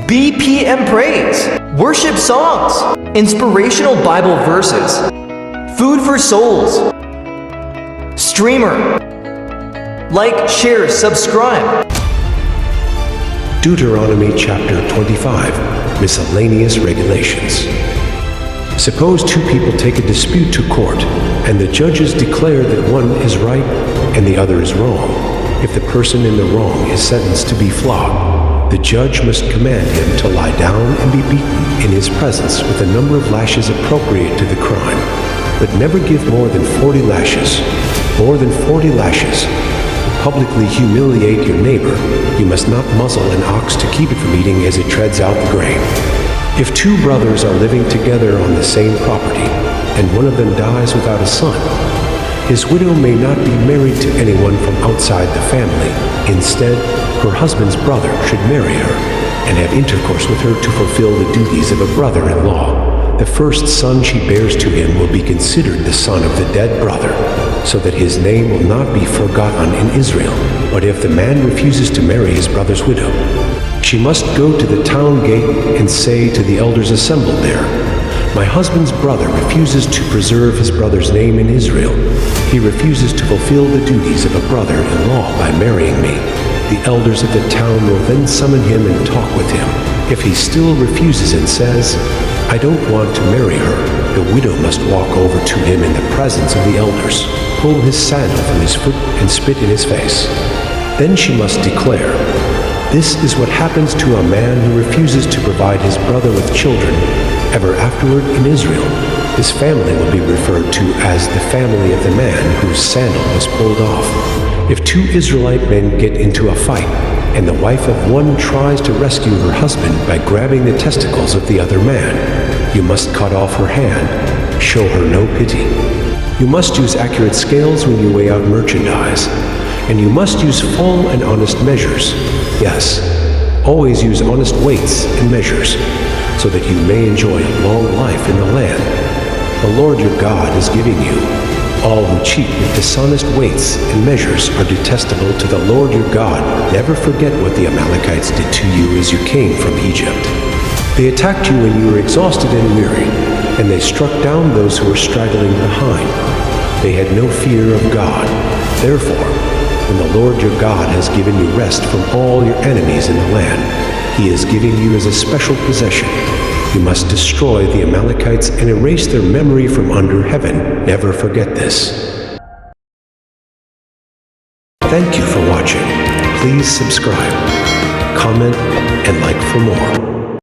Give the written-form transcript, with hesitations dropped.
BPM praise, worship songs, inspirational Bible verses, food for souls, streamer. Like, share, subscribe. Deuteronomy chapter 25, Miscellaneous Regulations. Suppose two people take a dispute to court, and the judges declare that one is right and the other is wrong. If the person in the wrong is sentenced to be flogged, the judge must command him to lie down and be beaten in his presence with a number of lashes appropriate to the crime, but never give more than 40 lashes. More than 40 lashes. Publicly humiliate your neighbor. You must not muzzle an ox to keep it from eating as it treads out the grain. If two brothers are living together on the same property, and one of them dies without a son, his widow may not be married to anyone from outside the family. Instead, her husband's brother should marry her and have intercourse with her to fulfill the duties of a brother-in-law. The first son she bears to him will be considered the son of the dead brother, so that his name will not be forgotten in Israel. But if the man refuses to marry his brother's widow, she must go to the town gate and say to the elders assembled there, "My husband's brother refuses to preserve his brother's name in Israel. He refuses to fulfill the duties of a brother-in-law by marrying me." The elders of the town will then summon him and talk with him. If he still refuses and says, "I don't want to marry her," the widow must walk over to him in the presence of the elders, pull his sandal from his foot, and spit in his face. Then she must declare, "This is what happens to a man who refuses to provide his brother with children. Ever afterward in Israel, his family will be referred to as the family of the man whose sandal was pulled off." If two Israelite men get into a fight, and the wife of one tries to rescue her husband by grabbing the testicles of the other man, you must cut off her hand. Show her no pity. You must use accurate scales when you weigh out merchandise, and you must use full and honest measures. Yes, always use honest weights and measures, so that you may enjoy a long life in the land the Lord your God is giving you. All who cheat with dishonest weights and measures are detestable to the Lord your God. Never forget what the Amalekites did to you as you came from Egypt. They attacked you when you were exhausted and weary, and they struck down those who were straggling behind. They had no fear of God. Therefore, when the Lord your God has given you rest from all your enemies in the land he is giving you as a special possession, you must destroy the Amalekites and erase their memory from under heaven. Never forget this. Thank you for watching. Please subscribe, comment, and like for more.